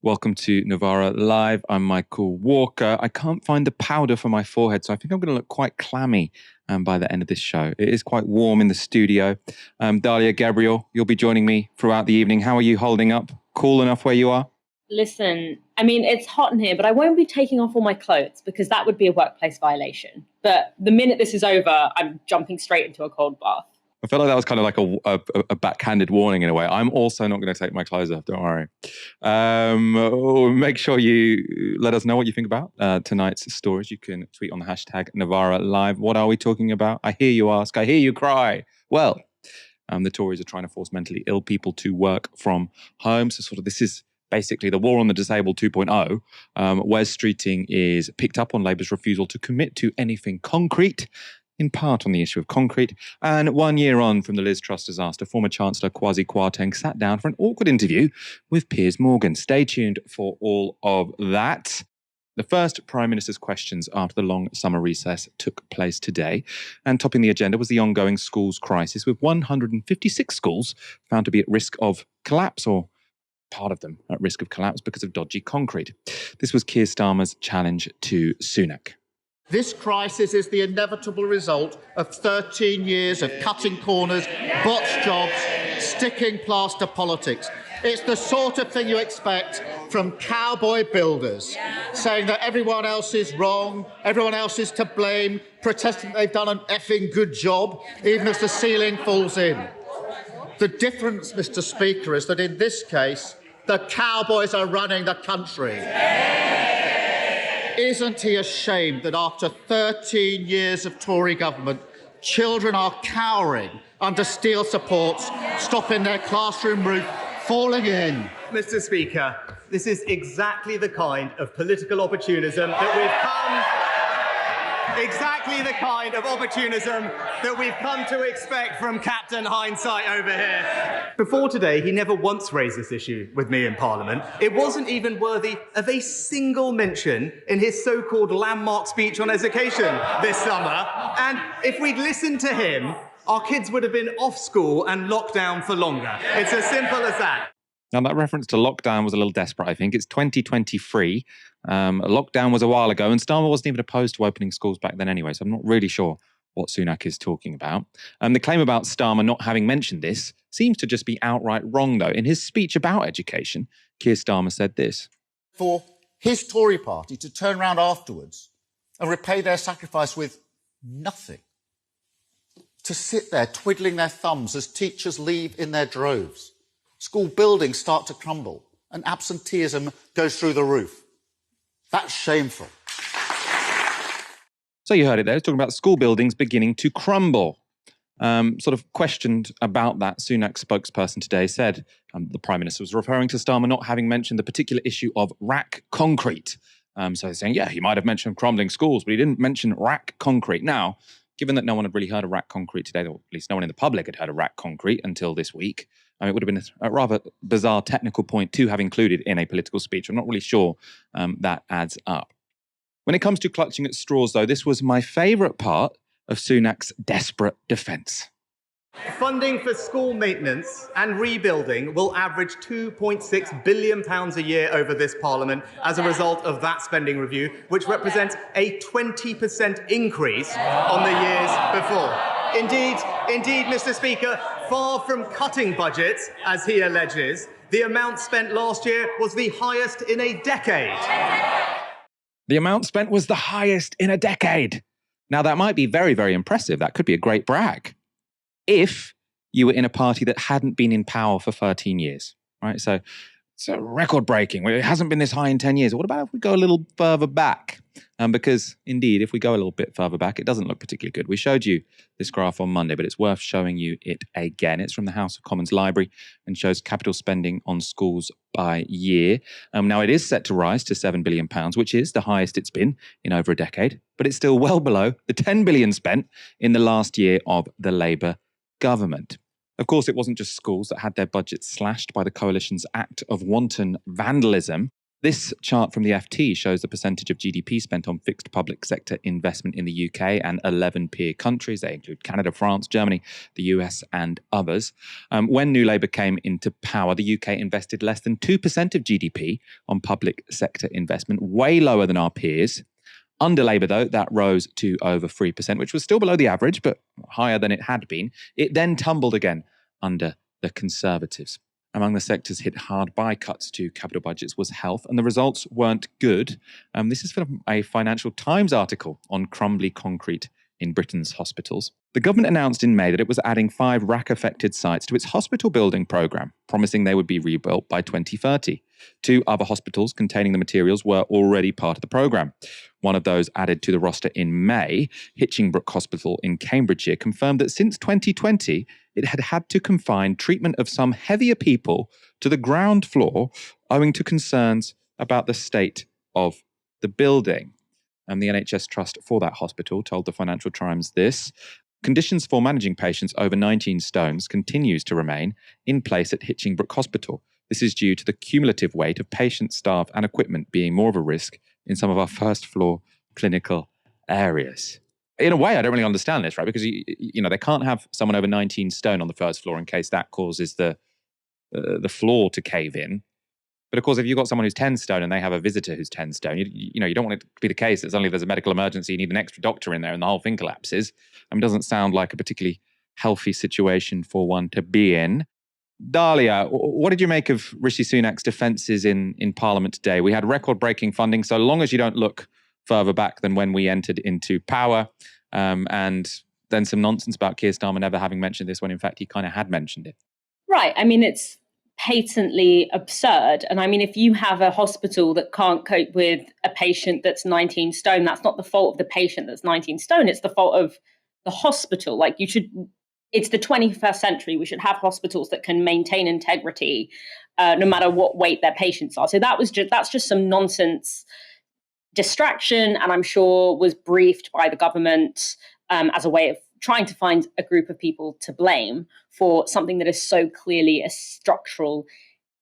Welcome to Novara Live. I'm Michael Walker. I can't find the powder for my forehead, so I think I'm going to look quite clammy by the end of this show. It is quite warm in the studio. Dalia, Gebrial, you'll be joining me throughout the evening. How are you holding up? Cool enough where you are? Listen, I mean, it's hot in here, but I won't be taking off all my clothes because that would be a workplace violation. But the minute this is over, I'm jumping straight into a cold bath. I felt like that was kind of like a backhanded warning in a way. I'm also not going to take my clothes off, don't worry. Make sure you let us know what you think about tonight's stories. You can tweet on the hashtag Novara Live. What are we talking about? I hear you ask, I hear you cry. Well, the Tories are trying to force mentally ill people to work from home. So this is basically the war on the disabled 2.0. Wes Streeting is picked up on Labour's refusal to commit to anything concrete, in part on the issue of concrete. And 1 year on from the Liz Truss disaster, former Chancellor Kwasi Kwarteng sat down for an awkward interview with Piers Morgan. Stay tuned for all of that. The first Prime Minister's questions after the long summer recess took place today. And topping the agenda was the ongoing schools crisis, with 156 schools found to be at risk of collapse, or part of them at risk of collapse because of dodgy concrete. This was Keir Starmer's challenge to Sunak. This crisis is the inevitable result of 13 years of cutting corners, botched jobs, sticking plaster politics. It's the sort of thing you expect from cowboy builders, saying that everyone else is wrong, everyone else is to blame, protesting they've done an effing good job, even if the ceiling falls in. The difference, Mr. Speaker, is that in this case, the cowboys are running the country. Isn't he ashamed that after 13 years of Tory government, children are cowering under steel supports, stopping their classroom roof falling in? Mr. Speaker, this is exactly the kind of political opportunism that we've come to expect from Captain Hindsight over here. Before today, he never once raised this issue with me in Parliament. It wasn't even worthy of a single mention in his so-called landmark speech on education this summer. And if we'd listened to him, our kids would have been off school and locked down for longer. It's as simple as that. Now, that reference to lockdown was a little desperate, I think. It's 2023. Lockdown was a while ago, and Starmer wasn't even opposed to opening schools back then anyway, so I'm not really sure what Sunak is talking about. The claim about Starmer not having mentioned this seems to just be outright wrong, though. In his speech about education, Keir Starmer said this. For his Tory party to turn around afterwards and repay their sacrifice with nothing, to sit there twiddling their thumbs as teachers leave in their droves, school buildings start to crumble, and absenteeism goes through the roof. That's shameful. So you heard it there. It's talking about school buildings beginning to crumble. Questioned about that, Sunak's spokesperson today said the Prime Minister was referring to Starmer not having mentioned the particular issue of RAAC concrete. So he's saying, yeah, he might have mentioned crumbling schools, but he didn't mention RAAC concrete. Now, given that no one had really heard of RAAC concrete today, or at least no one in the public had heard of RAAC concrete until this week, it would have been a rather bizarre technical point to have included in a political speech. I'm not really sure that adds up. When it comes to clutching at straws, though, this was my favourite part of Sunak's desperate defence. Funding for school maintenance and rebuilding will average £2.6 billion a year over this Parliament as a result of that spending review, which represents a 20% increase on the years before. Indeed, Mr. Speaker, far from cutting budgets, as he alleges, the amount spent last year was the highest in a decade. The amount spent was the highest in a decade. Now, that might be very, very impressive. That could be a great brag if you were in a party that hadn't been in power for 13 years, right? So it's record-breaking. It hasn't been this high in 10 years. What about if we go a little further back? Because, indeed, if we go a little bit further back, it doesn't look particularly good. We showed you this graph on Monday, but it's worth showing you it again. It's from the House of Commons Library and shows capital spending on schools by year. Now, it is set to rise to £7 billion, which is the highest it's been in over a decade, but it's still well below the £10 billion spent in the last year of the Labour government. Of course, it wasn't just schools that had their budgets slashed by the Coalition's act of wanton vandalism. This chart from the FT shows the percentage of GDP spent on fixed public sector investment in the UK and 11 peer countries. They include Canada, France, Germany, the US, and others. When New Labour came into power, the UK invested less than 2% of GDP on public sector investment, way lower than our peers. Under Labour, though, that rose to over 3%, which was still below the average, but higher than it had been. It then tumbled again under the Conservatives. Among the sectors hit hard by cuts to capital budgets was health, and the results weren't good. This is from a Financial Times article on crumbly concrete in Britain's hospitals. The government announced in May that it was adding 5 RAAC-affected sites to its hospital building programme, promising they would be rebuilt by 2030. 2 other hospitals containing the materials were already part of the programme. One of those added to the roster in May, Hitchingbrook Hospital in Cambridgeshire, confirmed that since 2020, it had had to confine treatment of some heavier people to the ground floor owing to concerns about the state of the building. And the NHS Trust for that hospital told the Financial Times this: conditions for managing patients over 19 stones continues to remain in place at Hitchingbrook Hospital. This is due to the cumulative weight of patients, staff and equipment being more of a risk in some of our first floor clinical areas. In a way, I don't really understand this, right? Because, they can't have someone over 19 stone on the first floor in case that causes the floor to cave in. But of course, if you've got someone who's 10 stone and they have a visitor who's 10 stone, you don't want it to be the case that suddenly there's a medical emergency, you need an extra doctor in there and the whole thing collapses. It doesn't sound like a particularly healthy situation for one to be in. Dalia, what did you make of Rishi Sunak's defences in Parliament today? We had record-breaking funding, so long as you don't look further back than when we entered into power, and then some nonsense about Keir Starmer never having mentioned this when in fact he kind of had mentioned it. Right. It's patently absurd. And if you have a hospital that can't cope with a patient that's 19 stone, that's not the fault of the patient that's 19 stone. It's the fault of the hospital. It's the 21st century. We should have hospitals that can maintain integrity no matter what weight their patients are. So that's just some nonsense distraction, and I'm sure was briefed by the government as a way of trying to find a group of people to blame for something that is so clearly a structural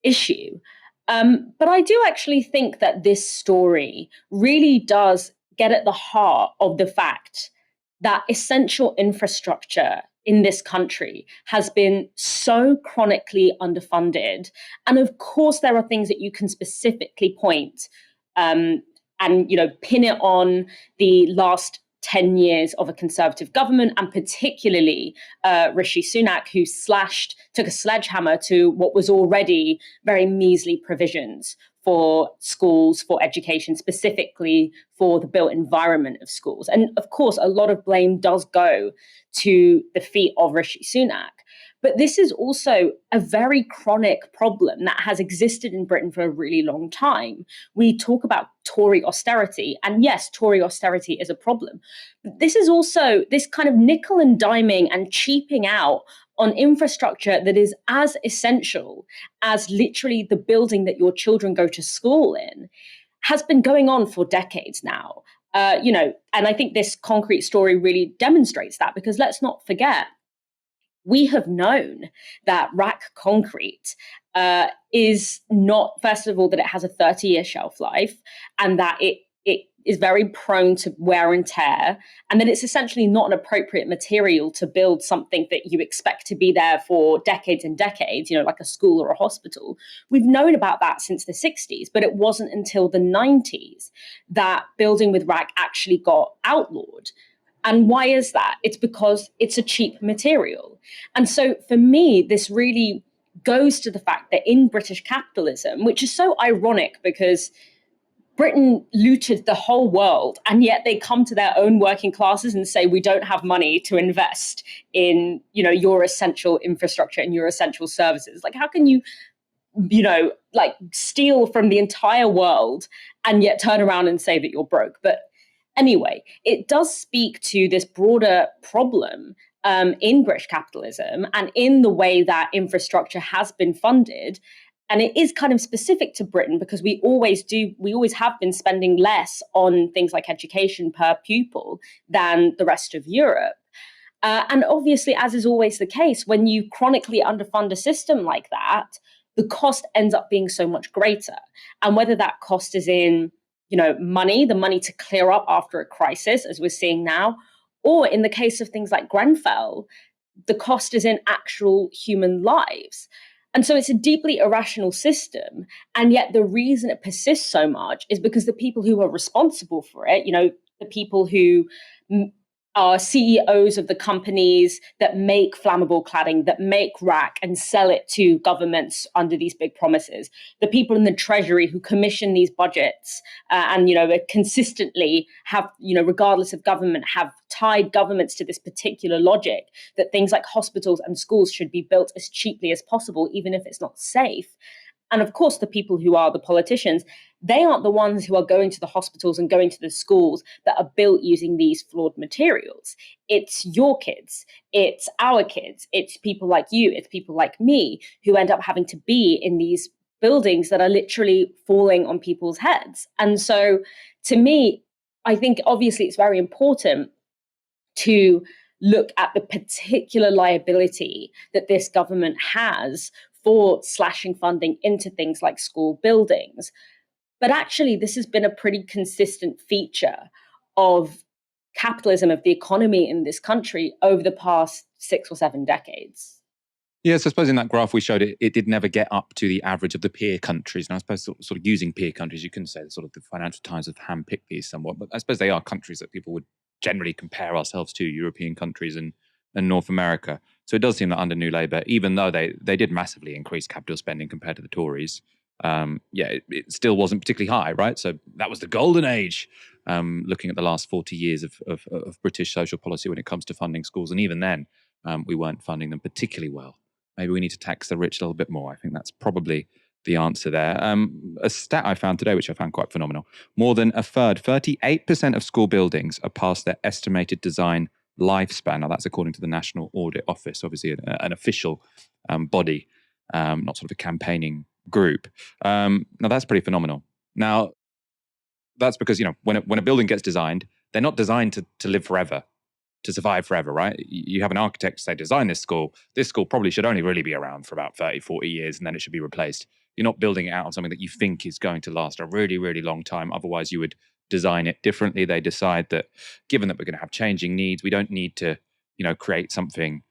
issue. But I do actually think that this story really does get at the heart of the fact that essential infrastructure in this country has been so chronically underfunded. And of course, there are things that you can specifically point and pin it on the last 10 years of a Conservative government, and particularly Rishi Sunak, who took a sledgehammer to what was already very measly provisions for schools, for education, specifically for the built environment of schools. And of course, a lot of blame does go to the feet of Rishi Sunak. But this is also a very chronic problem that has existed in Britain for a really long time. We talk about Tory austerity, and yes, Tory austerity is a problem. But this is also this kind of nickel and diming and cheaping out on infrastructure that is as essential as literally the building that your children go to school in has been going on for decades now. And I think this concrete story really demonstrates that, because let's not forget, we have known that RAAC concrete is not, first of all, that it has a 30-year shelf life, and that it is very prone to wear and tear, and that it's essentially not an appropriate material to build something that you expect to be there for decades and decades, like a school or a hospital. We've known about that since the 60s, but it wasn't until the 90s that building with RAAC actually got outlawed. And why is that? It's because it's a cheap material. And so for me, this really goes to the fact that in British capitalism, which is so ironic because Britain looted the whole world, and yet they come to their own working classes and say, we don't have money to invest in, your essential infrastructure and your essential services. How can you, steal from the entire world and yet turn around and say that you're broke? But anyway, it does speak to this broader problem in British capitalism and in the way that infrastructure has been funded. And it is kind of specific to Britain because we always have been spending less on things like education per pupil than the rest of Europe. And obviously, as is always the case, when you chronically underfund a system like that, the cost ends up being so much greater. And whether that cost is in, money, the money to clear up after a crisis, as we're seeing now, or in the case of things like Grenfell, the cost is in actual human lives. And so it's a deeply irrational system. And yet the reason it persists so much is because the people who are responsible for it, the people who are CEOs of the companies that make flammable cladding, that make RAAC and sell it to governments under these big promises, the people in the Treasury who commission these budgets and consistently have, regardless of government, have tied governments to this particular logic that things like hospitals and schools should be built as cheaply as possible, even if it's not safe. And of course, the people who are the politicians, they aren't the ones who are going to the hospitals and going to the schools that are built using these flawed materials. It's your kids, it's our kids, it's people like you, it's people like me who end up having to be in these buildings that are literally falling on people's heads. And so to me, I think obviously it's very important to look at the particular liability that this government has for slashing funding into things like school buildings. But actually, this has been a pretty consistent feature of capitalism, of the economy in this country over the past 6 or 7 decades. Yes, I suppose in that graph we showed it did never get up to the average of the peer countries. And I suppose sort of using peer countries, you can say sort of the Financial Times have handpicked these somewhat, but I suppose they are countries that people would generally compare ourselves to, European countries and North America. So it does seem that under New Labour, even though they did massively increase capital spending compared to the Tories, it still wasn't particularly high, right? So that was the golden age, looking at the last 40 years of British social policy when it comes to funding schools. And even then, we weren't funding them particularly well. Maybe we need to tax the rich a little bit more. I think that's probably the answer there. A stat I found today, which I found quite phenomenal, more than a third, 38% of school buildings are past their estimated design lifespan. Now, that's according to the National Audit Office, obviously an official body, not sort of a campaigning group. Now, that's pretty phenomenal. Now, that's because, when a building gets designed, they're not designed to live forever, to survive forever, right? You have an architect say, design this school. This school probably should only really be around for about 30, 40 years, and then it should be replaced. You're not building it out of something that you think is going to last a really, really long time. Otherwise, you would design it differently. They decide that given that we're going to have changing needs, we don't need to, create something,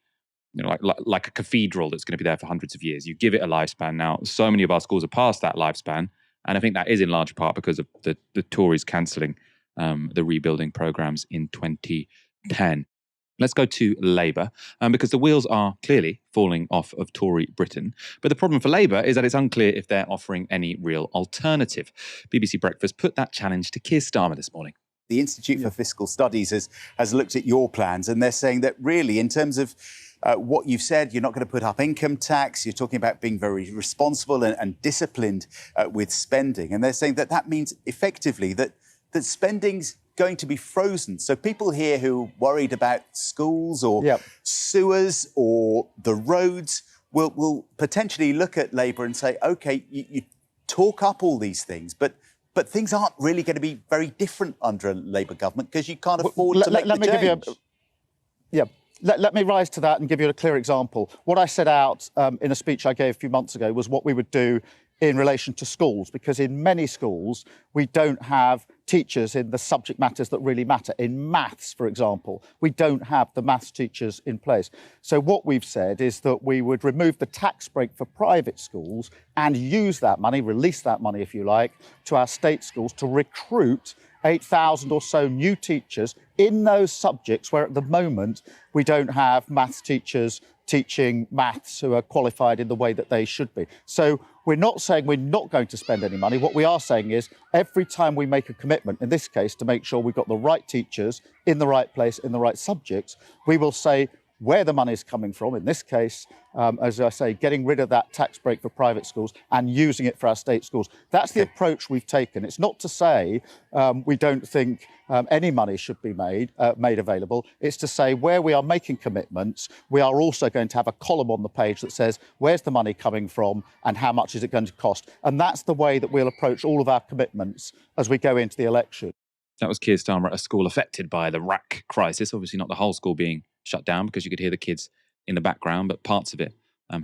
like a cathedral that's going to be there for hundreds of years. You give it a lifespan. Now, so many of our schools are past that lifespan. And I think that is in large part because of the Tories cancelling the rebuilding programmes in 2010. Let's go to Labour, because the wheels are clearly falling off of Tory Britain. But the problem for Labour is that it's unclear if they're offering any real alternative. BBC Breakfast put that challenge to Keir Starmer this morning. The Institute for Fiscal Studies has looked at your plans, and they're saying that really, in terms of what you've said, you're not going to put up income tax. You're talking about being very responsible and disciplined with spending. And they're saying that means effectively that spending's going to be frozen. So people here who are worried about schools or sewers or the roads will potentially look at Labour and say, OK, you talk up all these things, but things aren't really going to be very different under a Labour government because you can't afford to make the change. Let me rise to that and give you a clear example. What I set out in a speech I gave a few months ago was what we would do in relation to schools, because in many schools we don't have teachers in the subject matters that really matter. In maths, for example, we don't have the maths teachers in place. So what we've said is that we would remove the tax break for private schools and use that money, release that money, if you like, to our state schools to recruit 8,000 or so new teachers in those subjects where at the moment we don't have maths teachers teaching maths who are qualified in the way that they should be. So we're not saying we're not going to spend any money. What we are saying is every time we make a commitment, in this case, to make sure we've got the right teachers in the right place, in the right subjects, we will say where the money is coming from. In this case, as I say, getting rid of that tax break for private schools and using it for our state schools. That's the approach we've taken. It's not to say we don't think any money should be made available. It's to say where we are making commitments, we are also going to have a column on the page that says where's the money coming from and how much is it going to cost. And that's the way that we'll approach all of our commitments as we go into the election. That was Keir Starmer at a school affected by the RAAC crisis. Obviously not the whole school being shut down because you could hear the kids in the background, but parts of it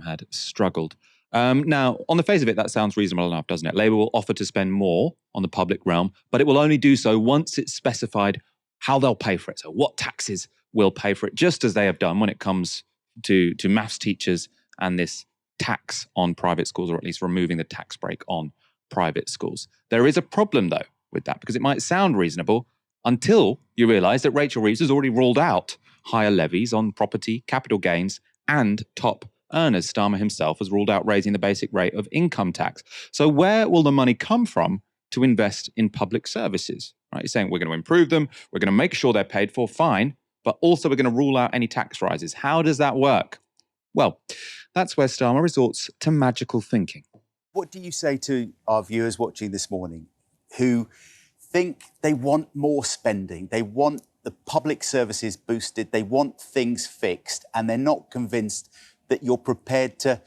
had struggled Now, on the face of it, that sounds reasonable enough, doesn't it? Labour will offer to spend more on the public realm, but it will only do so once it's specified how they'll pay for it. So what taxes will pay for it, just as they have done when it comes to maths teachers and this tax on private schools, or at least removing the tax break on private schools. There is a problem, though, with that, because it might sound reasonable until you realise that Rachel Reeves has already ruled out higher levies on property, capital gains, and top earners. Starmer himself has ruled out raising the basic rate of income tax. So where will the money come from to invest in public services? Right? He's saying we're going to improve them, we're going to make sure they're paid for, fine, but also we're going to rule out any tax rises. How does that work? Well, that's where Starmer resorts to magical thinking. What do you say to our viewers watching this morning who think they want more spending, they want the public services boosted, they want things fixed, and they're not convinced that you're prepared to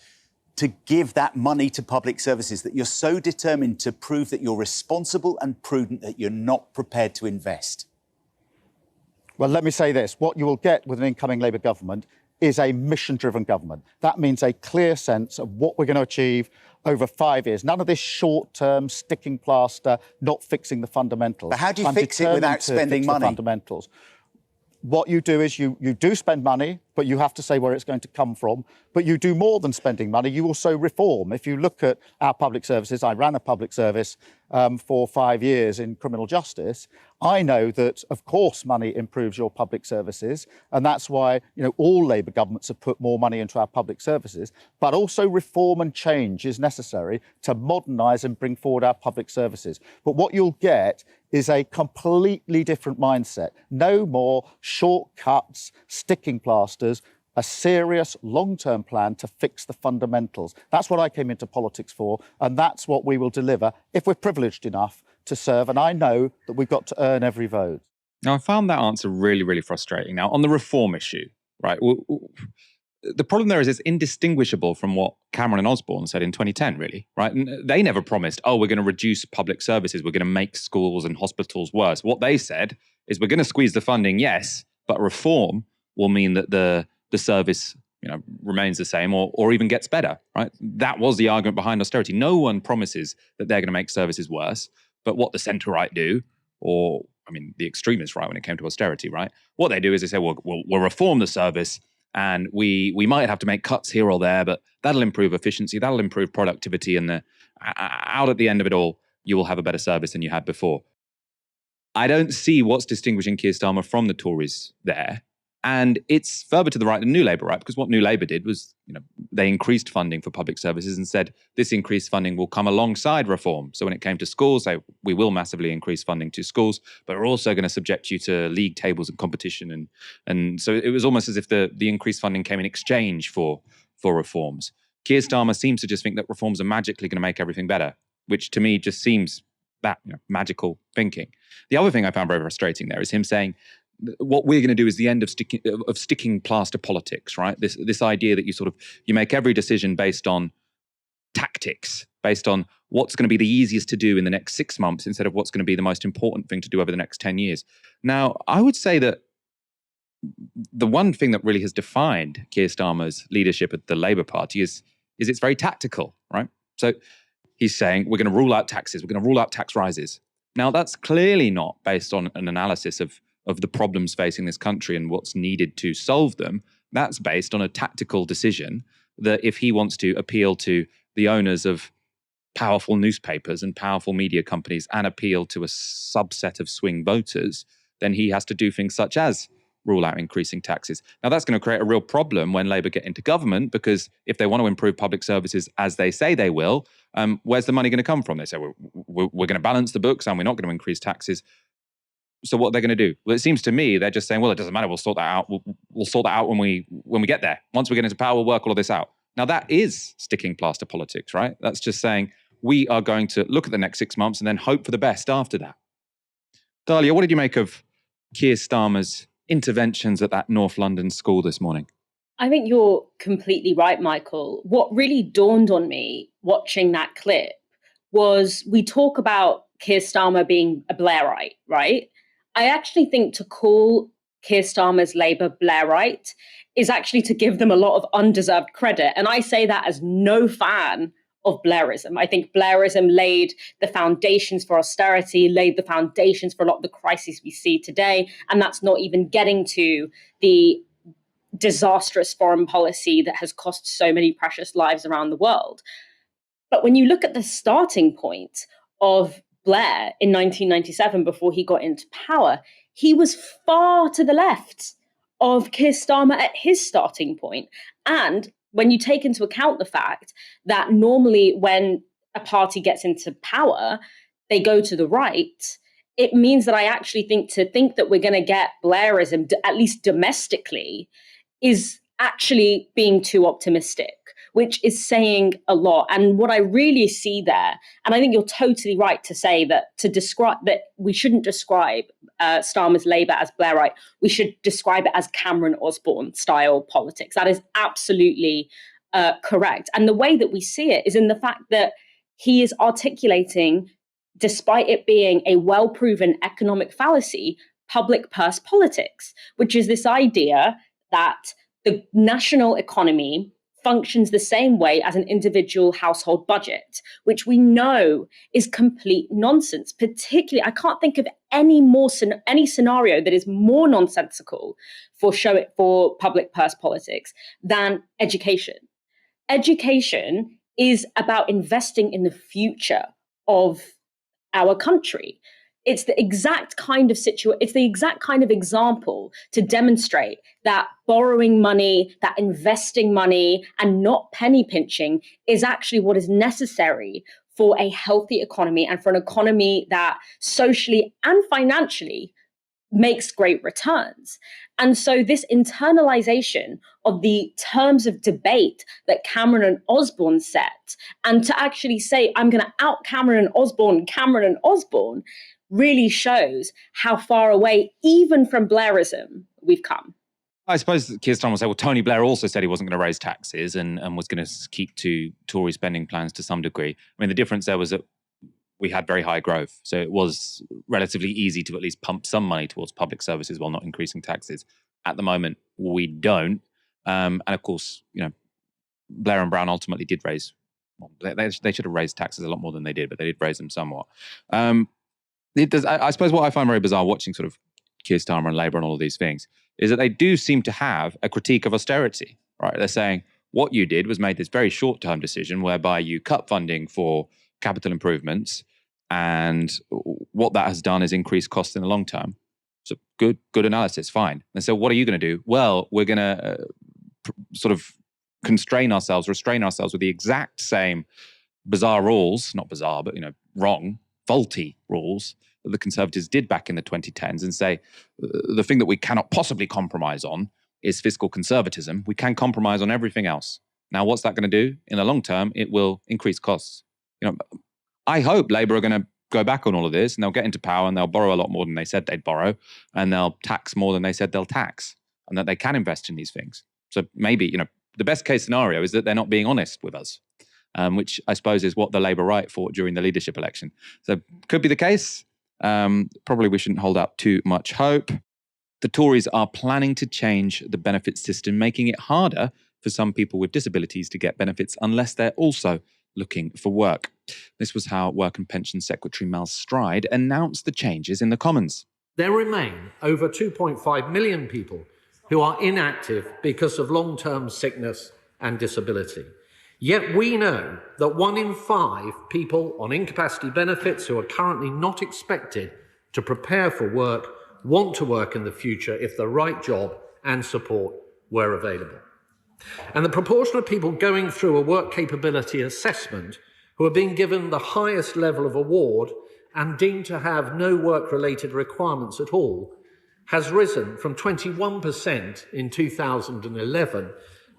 give that money to public services, that you're so determined to prove that you're responsible and prudent that you're not prepared to invest? Well, let me say this. What you will get with an incoming Labour government is a mission-driven government. That means a clear sense of what we're going to achieve over 5 years. None of this short-term sticking plaster, not fixing the fundamentals. But how do you fix it without spending money? Fundamentals. What you do is you do spend money, but you have to say where it's going to come from. But you do more than spending money. You also reform. If you look at our public services, I ran a public service for 5 years in criminal justice. I know that, of course, money improves your public services. And that's why, all Labour governments have put more money into our public services. But also reform and change is necessary to modernise and bring forward our public services. But what you'll get is a completely different mindset. No more shortcuts, sticking plasters, a serious long-term plan to fix the fundamentals. That's what I came into politics for, and that's what we will deliver if we're privileged enough to serve. And I know that we've got to earn every vote. Now, I found that answer really, really frustrating. Now, on the reform issue, right, the problem there is it's indistinguishable from what Cameron and Osborne said in 2010, really, right? And they never promised, we're going to reduce public services, we're going to make schools and hospitals worse. What they said is we're going to squeeze the funding, yes, but reform will mean that the service remains the same or even gets better, right? That was the argument behind austerity. No one promises that they're going to make services worse, but what the centre-right do, or the extremist right when it came to austerity, right? What they do is they say, we'll reform the service, and we might have to make cuts here or there, but that'll improve efficiency, that'll improve productivity, and out at the end of it all, you will have a better service than you had before. I don't see what's distinguishing Keir Starmer from the Tories there. And it's further to the right than New Labour, right? Because what New Labour did was, they increased funding for public services and said this increased funding will come alongside reform. So when it came to schools, we will massively increase funding to schools, but we're also going to subject you to league tables and competition. And so it was almost as if the increased funding came in exchange for reforms. Keir Starmer seems to just think that reforms are magically going to make everything better, which to me just seems that magical thinking. The other thing I found very frustrating there is him saying, what we're going to do is the end of sticking plaster politics, right? This idea that you make every decision based on tactics, based on what's going to be the easiest to do in the next 6 months instead of what's going to be the most important thing to do over the next 10 years. Now, I would say that the one thing that really has defined Keir Starmer's leadership at the Labour Party is it's very tactical, right? So he's saying we're going to rule out taxes, we're going to rule out tax rises. Now, that's clearly not based on an analysis of the problems facing this country and what's needed to solve them. That's based on a tactical decision that if he wants to appeal to the owners of powerful newspapers and powerful media companies and appeal to a subset of swing voters, then he has to do things such as rule out increasing taxes. Now, that's going to create a real problem when Labour get into government, because if they want to improve public services as they say they will, where's the money going to come from? They say, we're going to balance the books and we're not going to increase taxes. So what they're going to do? Well, it seems to me they're just saying, well, it doesn't matter. We'll sort that out. We'll sort that out when we get there. Once we get into power, we'll work all of this out. Now, that is sticking plaster politics, right? That's just saying we are going to look at the next 6 months and then hope for the best after that. Dalia, what did you make of Keir Starmer's interventions at that North London school this morning? I think you're completely right, Michael. What really dawned on me watching that clip was we talk about Keir Starmer being a Blairite, right? I actually think to call Keir Starmer's Labour Blairite is actually to give them a lot of undeserved credit. And I say that as no fan of Blairism. I think Blairism laid the foundations for austerity, laid the foundations for a lot of the crises we see today. And that's not even getting to the disastrous foreign policy that has cost so many precious lives around the world. But when you look at the starting point of Blair in 1997, before he got into power, he was far to the left of Keir Starmer at his starting point. And when you take into account the fact that normally when a party gets into power, they go to the right, it means that I actually think that we're going to get Blairism, at least domestically, is actually being too optimistic, which is saying a lot. And what I really see there, and I think you're totally right to say that we shouldn't describe Starmer's Labour as Blairite. We should describe it as Cameron Osborne style politics. That is absolutely correct. And the way that we see it is in the fact that he is articulating, despite it being a well-proven economic fallacy, public purse politics, which is this idea that the national economy functions the same way as an individual household budget, which we know is complete nonsense. Particularly, I can't think of any scenario that is more nonsensical for public purse politics than education. Education is about investing in the future of our country. It's the exact kind of it's the exact kind of example to demonstrate that borrowing money, that investing money, and not penny pinching is actually what is necessary for a healthy economy and for an economy that socially and financially makes great returns. And so this internalization of the terms of debate that Cameron and Osborne set, and to actually say, I'm going to out Cameron and Osborne, really shows how far away, even from Blairism, we've come. I suppose Keir Starmer will say, well, Tony Blair also said he wasn't going to raise taxes and was going to keep to Tory spending plans to some degree. I mean, the difference there was that we had very high growth. So it was relatively easy to at least pump some money towards public services while not increasing taxes. At the moment, we don't. And of course, Blair and Brown ultimately did raise, they should have raised taxes a lot more than they did, but they did raise them somewhat. I suppose what I find very bizarre watching sort of Keir Starmer and Labour and all of these things is that they do seem to have a critique of austerity, right? They're saying what you did was made this very short-term decision whereby you cut funding for capital improvements, and what that has done is increase costs in the long term. So good analysis, fine. And so what are you going to do? Well, we're going to sort of restrain ourselves with the exact same bizarre rules, not bizarre, but wrong, faulty rules that the Conservatives did back in the 2010s, and say the thing that we cannot possibly compromise on is fiscal conservatism. We can compromise on everything else. Now, what's that going to do? In the long term, it will increase costs. I hope Labour are going to go back on all of this and they'll get into power and they'll borrow a lot more than they said they'd borrow, and they'll tax more than they said they'll tax, and that they can invest in these things. So maybe, the best case scenario is that they're not being honest with us, which I suppose is what the Labour right fought during the leadership election. So could be the case. Probably we shouldn't hold out too much hope. The Tories are planning to change the benefits system, making it harder for some people with disabilities to get benefits unless they're also looking for work. This was how Work and Pensions Secretary Mel Stride announced the changes in the Commons. There remain over 2.5 million people who are inactive because of long-term sickness and disability. Yet we know that 1 in 5 people on incapacity benefits who are currently not expected to prepare for work want to work in the future if the right job and support were available. And the proportion of people going through a work capability assessment who are being given the highest level of award and deemed to have no work-related requirements at all has risen from 21% in 2011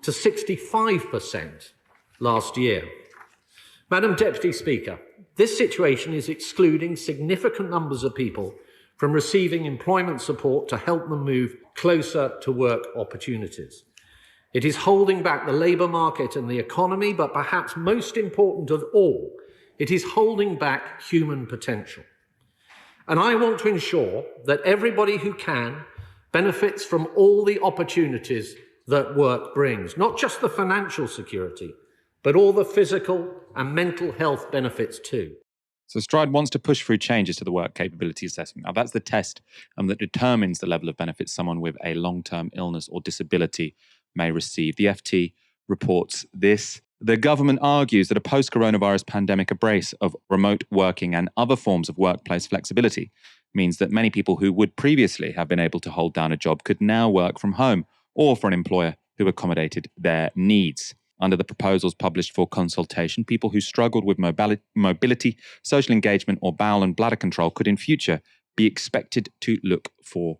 to 65% last year. Madam Deputy Speaker, this situation is excluding significant numbers of people from receiving employment support to help them move closer to work opportunities. It is holding back the labour market and the economy, but perhaps most important of all, it is holding back human potential. And I want to ensure that everybody who can benefits from all the opportunities that work brings, not just the financial security, but all the physical and mental health benefits too. So Stride wants to push through changes to the work capability assessment. Now, that's the test that determines the level of benefits someone with a long-term illness or disability may receive. The FT reports this. The government argues that a post-coronavirus pandemic embrace of remote working and other forms of workplace flexibility means that many people who would previously have been able to hold down a job could now work from home or for an employer who accommodated their needs. Under the proposals published for consultation, people who struggled with mobility, social engagement, or bowel and bladder control could in future be expected to look for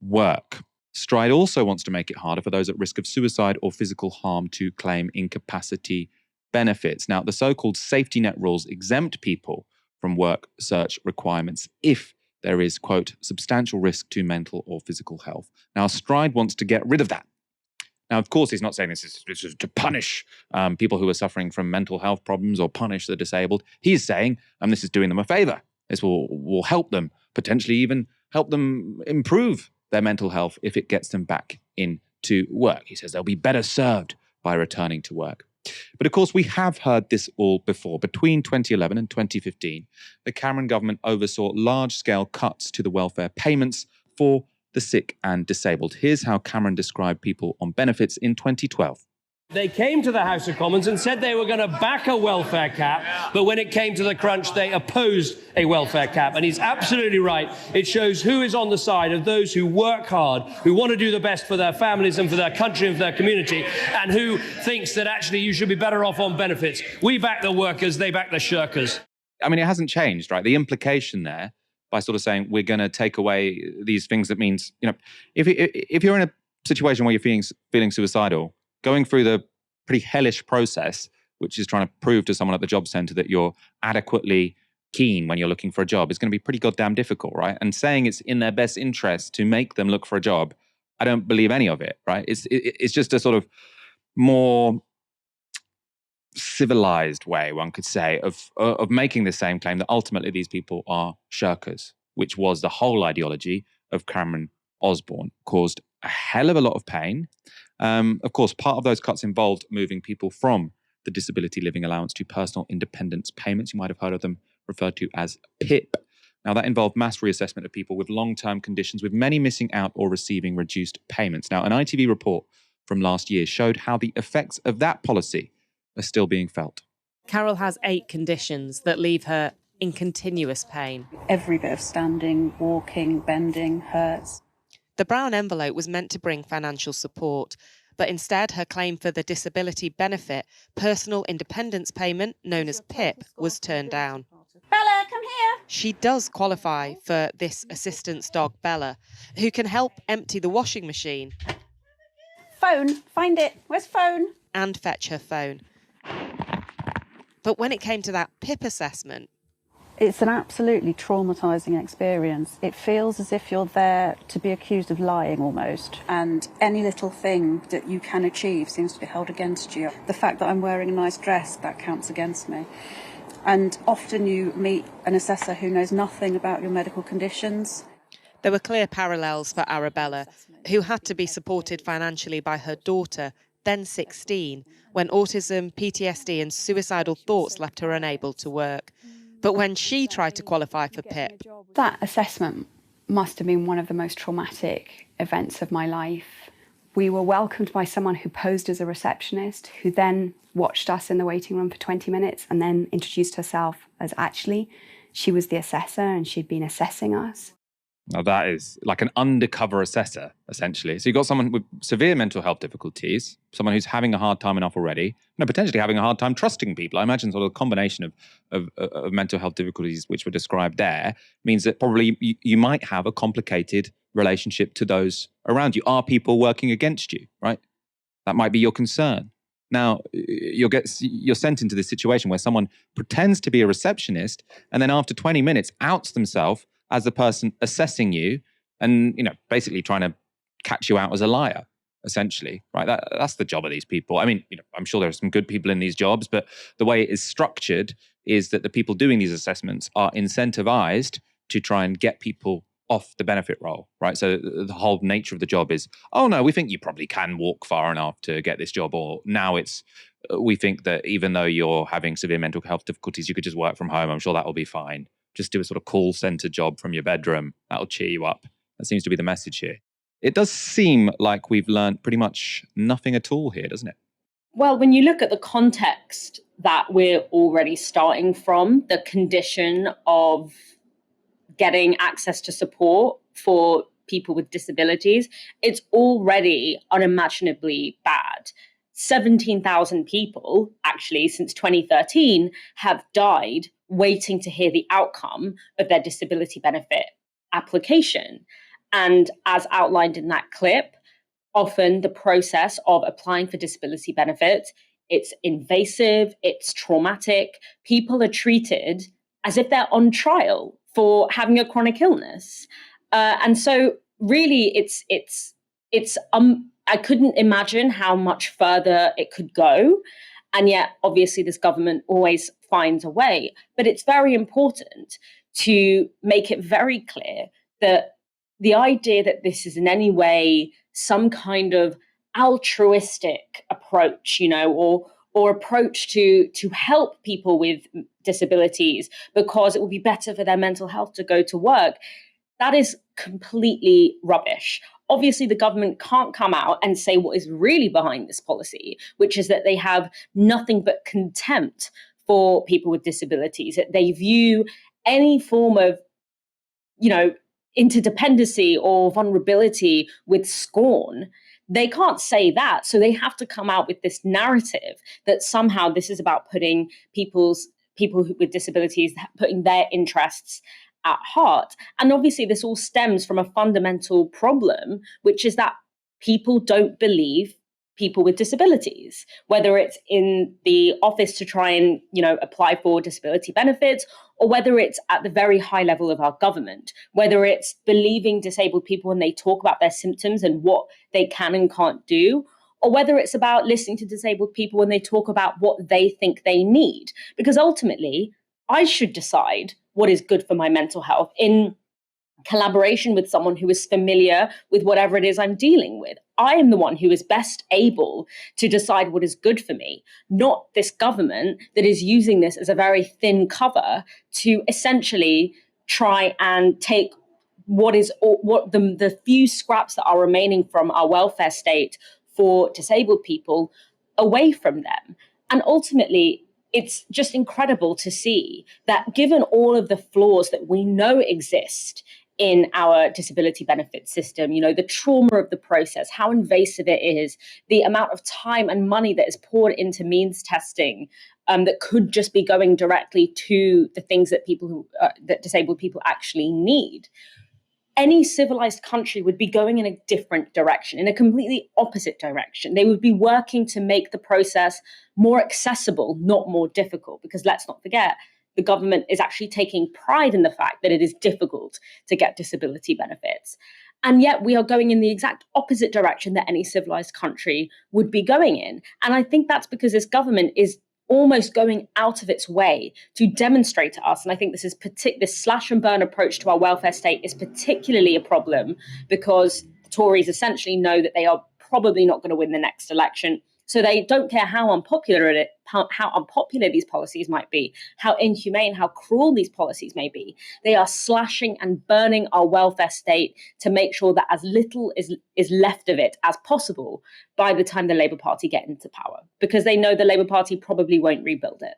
work. Stride also wants to make it harder for those at risk of suicide or physical harm to claim incapacity benefits. Now, the so-called safety net rules exempt people from work search requirements if there is, quote, substantial risk to mental or physical health. Now, Stride wants to get rid of that. Now, of course, he's not saying this is to punish people who are suffering from mental health problems or punish the disabled. He's saying, this is doing them a favor. This will help them, potentially even help them improve their mental health if it gets them back into work. He says they'll be better served by returning to work. But of course, we have heard this all before. Between 2011 and 2015, the Cameron government oversaw large-scale cuts to the welfare payments for the sick and disabled. Here's how Cameron described people on benefits in 2012. They came to the House of Commons and said they were going to back a welfare cap, but when it came to the crunch, they opposed a welfare cap. And he's absolutely right. It shows who is on the side of those who work hard, who want to do the best for their families and for their country and for their community, and who thinks that actually you should be better off on benefits. We back the workers, they back the shirkers. I mean, it hasn't changed, right? The implication there by sort of saying we're going to take away these things, that means, if you're in a situation where you're feeling suicidal, going through the pretty hellish process, which is trying to prove to someone at the job centre that you're adequately keen when you're looking for a job, is going to be pretty goddamn difficult, right? And saying it's in their best interest to make them look for a job, I don't believe any of it, right? It's just a sort of more civilized way, one could say, of making the same claim that ultimately these people are shirkers, which was the whole ideology of Cameron Osborne. Caused a hell of a lot of pain. Of course, part of those cuts involved moving people from the disability living allowance to personal independence payments. You might have heard of them referred to as PIP. Now, that involved mass reassessment of people with long-term conditions, with many missing out or receiving reduced payments. Now, an ITV report from last year showed how the effects of that policy are still being felt. Carol has 8 conditions that leave her in continuous pain. Every bit of standing, walking, bending hurts. The brown envelope was meant to bring financial support, but instead her claim for the disability benefit, personal independence payment, known as PIP, was turned down. Bella, come here. She does qualify for this assistance dog, Bella, who can help empty the washing machine. Phone, find it. Where's phone? And fetch her phone. But when it came to that PIP assessment, it's an absolutely traumatising experience. It feels as if you're there to be accused of lying almost. And any little thing that you can achieve seems to be held against you. The fact that I'm wearing a nice dress, that counts against me. And often you meet an assessor who knows nothing about your medical conditions. There were clear parallels for Arabella, who had to be supported financially by her daughter, then 16, when autism, PTSD and suicidal thoughts left her unable to work. But when she tried to qualify for PIP... That assessment must have been one of the most traumatic events of my life. We were welcomed by someone who posed as a receptionist, who then watched us in the waiting room for 20 minutes and then introduced herself as actually she was the assessor and she'd been assessing us. Now that is like an undercover assessor, essentially. So you've got someone with severe mental health difficulties, someone who's having a hard time enough already, potentially having a hard time trusting people. I imagine sort of a combination of mental health difficulties which were described there means that probably you might have a complicated relationship to those around you. Are people working against you, right? That might be your concern. Now, you're sent into this situation where someone pretends to be a receptionist and then after 20 minutes outs themselves as the person assessing you and, basically trying to catch you out as a liar, essentially, right? That's the job of these people. I mean, I'm sure there are some good people in these jobs, but the way it is structured is that the people doing these assessments are incentivized to try and get people off the benefit roll, right? So the whole nature of the job is, oh no, we think you probably can walk far enough to get this job, or now it's, we think that even though you're having severe mental health difficulties, you could just work from home. I'm sure that will be fine. Just do a sort of call center job from your bedroom. That'll cheer you up. That seems to be the message here. It does seem like we've learned pretty much nothing at all here, doesn't it? Well, when you look at the context that we're already starting from, the condition of getting access to support for people with disabilities, it's already unimaginably bad. 17,000 people, actually, since 2013, have died waiting to hear the outcome of their disability benefit application. And as outlined in that clip, often the process of applying for disability benefits, it's invasive, it's traumatic. People are treated as if they're on trial for having a chronic illness. And so really I couldn't imagine how much further it could go. And yet, obviously, this government always finds a way. But it's very important to make it very clear that the idea that this is in any way some kind of altruistic approach, or approach to help people with disabilities because it will be better for their mental health to go to work, that is completely rubbish. Obviously, the government can't come out and say what is really behind this policy, which is that they have nothing but contempt for people with disabilities, that they view any form of, interdependency or vulnerability with scorn. They can't say that. So they have to come out with this narrative that somehow this is about putting people with disabilities, putting their interests at heart. And obviously this all stems from a fundamental problem, which is that people don't believe people with disabilities, whether it's in the office to try and, apply for disability benefits, or whether it's at the very high level of our government, whether it's believing disabled people when they talk about their symptoms and what they can and can't do, or whether it's about listening to disabled people when they talk about what they think they need. Because ultimately, I should decide what is good for my mental health in collaboration with someone who is familiar with whatever it is I'm dealing with. I am the one who is best able to decide what is good for me, not this government that is using this as a very thin cover to essentially try and take the few scraps that are remaining from our welfare state for disabled people away from them. And ultimately, it's just incredible to see that given all of the flaws that we know exist in our disability benefit system, the trauma of the process, how invasive it is, the amount of time and money that is poured into means testing that could just be going directly to the things that that disabled people actually need. Any civilized country would be going in a different direction, in a completely opposite direction. They would be working to make the process more accessible, not more difficult, because let's not forget, the government is actually taking pride in the fact that it is difficult to get disability benefits. And yet we are going in the exact opposite direction that any civilized country would be going in. And I think that's because this government is almost going out of its way to demonstrate to us. And I think this slash and burn approach to our welfare state is particularly a problem because the Tories essentially know that they are probably not going to win the next election. So they don't care how unpopular these policies might be, how inhumane, how cruel these policies may be. They are slashing and burning our welfare state to make sure that as little is left of it as possible by the time the Labour Party get into power, because they know the Labour Party probably won't rebuild it.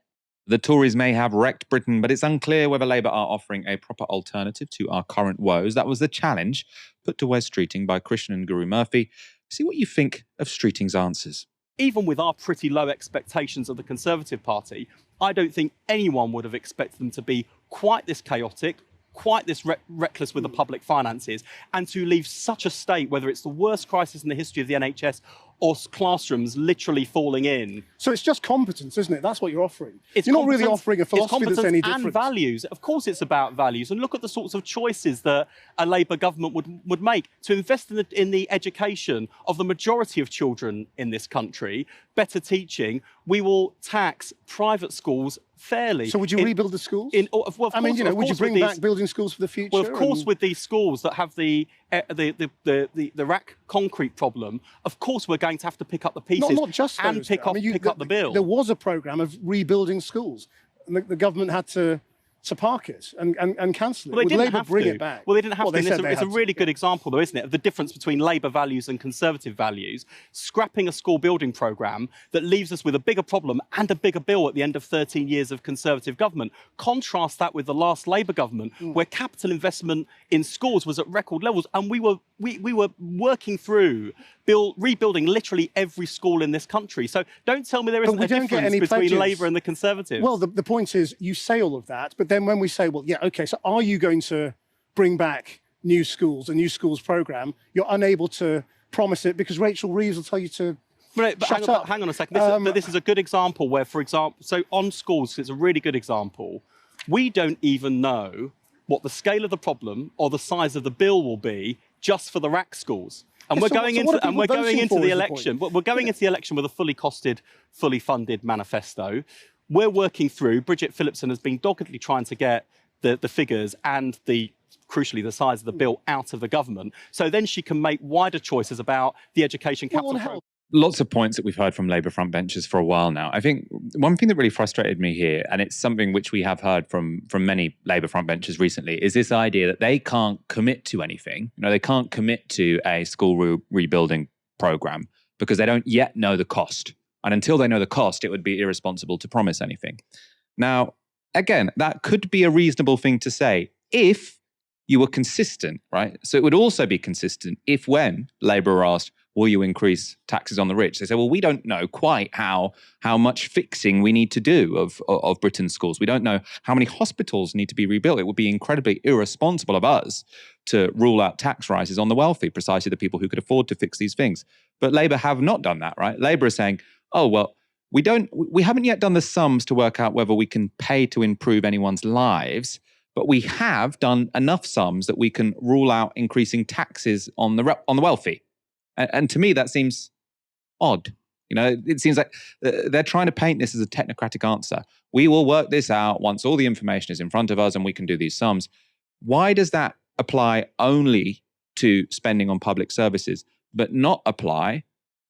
The Tories may have wrecked Britain, but it's unclear whether Labour are offering a proper alternative to our current woes. That was the challenge put to Wes Streeting by Christian and Guru Murphy. See what you think of Streeting's answers. Even with our pretty low expectations of the Conservative Party, I don't think anyone would have expected them to be quite this chaotic, quite this reckless with the public finances, and to leave such a state, whether it's the worst crisis in the history of the NHS or classrooms literally falling in. So it's just competence, isn't it? That's what you're offering. You're not really offering a philosophy that's any different. And values. Of course it's about values. And look at the sorts of choices that a Labour government would make to invest in the education of the majority of children in this country, better teaching, we will tax private schools fairly. So would you rebuild the schools? Would you bring back building schools for the future? Well, of course, with these schools that have the RAAC concrete problem, of course we're going to have to pick up the pieces not just those, and pick up the bill. There was a programme of rebuilding schools, and the government had to park it and cancel it. Well, they didn't Labour have bring to. it back? Well, they didn't have to. It's a really good example, though, isn't it, of the difference between Labour values and Conservative values. Scrapping a school building programme that leaves us with a bigger problem and a bigger bill at the end of 13 years of Conservative government. Contrast that with the last Labour government, where capital investment in schools was at record levels, and we were working through rebuilding literally every school in this country. So don't tell me there isn't a difference between Labour and the Conservatives. Well, the point is, you say all of that, but then when we say, well, yeah, OK, so are you going to bring back new schools, a new schools programme? You're unable to promise it because Rachel Reeves will tell you to shut up. Hang on a second. This is a good example where, for example, so on schools, it's a really good example. We don't even know what the scale of the problem or the size of the bill will be just for the RAAC schools. And we're going into the election. We're going into the election with a fully costed, fully funded manifesto. We're working through. Bridget Phillipson has been doggedly trying to get the figures and crucially the size of the bill out of the government, so then she can make wider choices about the education capital program. Lots of points that we've heard from Labour frontbenchers for a while now. I think one thing that really frustrated me here, and it's something which we have heard from many Labour frontbenchers recently, is this idea that they can't commit to anything. They can't commit to a school rebuilding programme because they don't yet know the cost. And until they know the cost, it would be irresponsible to promise anything. Now, again, that could be a reasonable thing to say if you were consistent, right? So it would also be consistent if when Labour are asked, will you increase taxes on the rich? They say, well, we don't know quite how much fixing we need to do of Britain's schools. We don't know how many hospitals need to be rebuilt. It would be incredibly irresponsible of us to rule out tax rises on the wealthy, precisely the people who could afford to fix these things. But Labour have not done that, right? Labour is saying, oh, well, we haven't yet done the sums to work out whether we can pay to improve anyone's lives, but we have done enough sums that we can rule out increasing taxes on the wealthy. And to me, that seems odd. It seems like they're trying to paint this as a technocratic answer. We will work this out once all the information is in front of us and we can do these sums. Why does that apply only to spending on public services, but not apply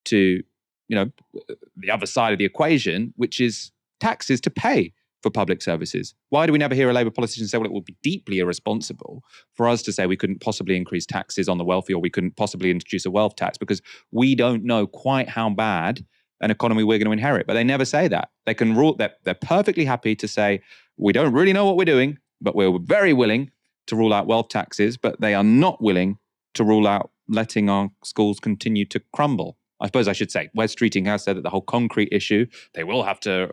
to, the other side of the equation, which is taxes to pay for public services? Why do we never hear a Labour politician say, well, it would be deeply irresponsible for us to say we couldn't possibly increase taxes on the wealthy or we couldn't possibly introduce a wealth tax because we don't know quite how bad an economy we're going to inherit. But they never say that. They can rule that they're perfectly happy to say, we don't really know what we're doing, but we're very willing to rule out wealth taxes, but they are not willing to rule out letting our schools continue to crumble. I suppose I should say, Wes Streeting has said that the whole concrete issue, they will have to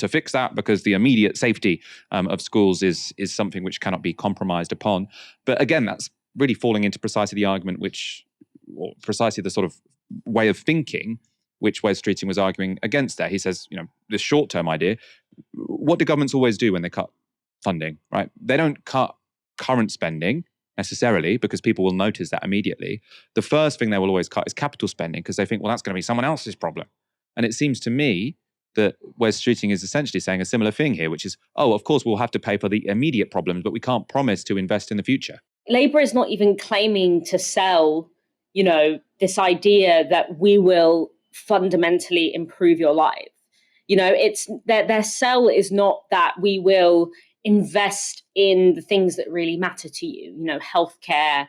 fix that because the immediate safety of schools is something which cannot be compromised upon. But again, that's really falling into precisely the argument or precisely the sort of way of thinking which Wes Streeting was arguing against there. He says, the short-term idea, what do governments always do when they cut funding, right? They don't cut current spending necessarily because people will notice that immediately. The first thing they will always cut is capital spending because they think, well, that's going to be someone else's problem. And it seems to me that Wes Streeting is essentially saying a similar thing here, which is, oh, of course, we'll have to pay for the immediate problems, but we can't promise to invest in the future. Labour is not even claiming to sell, this idea that we will fundamentally improve your life. It's their sell is not that we will invest in the things that really matter to you, healthcare,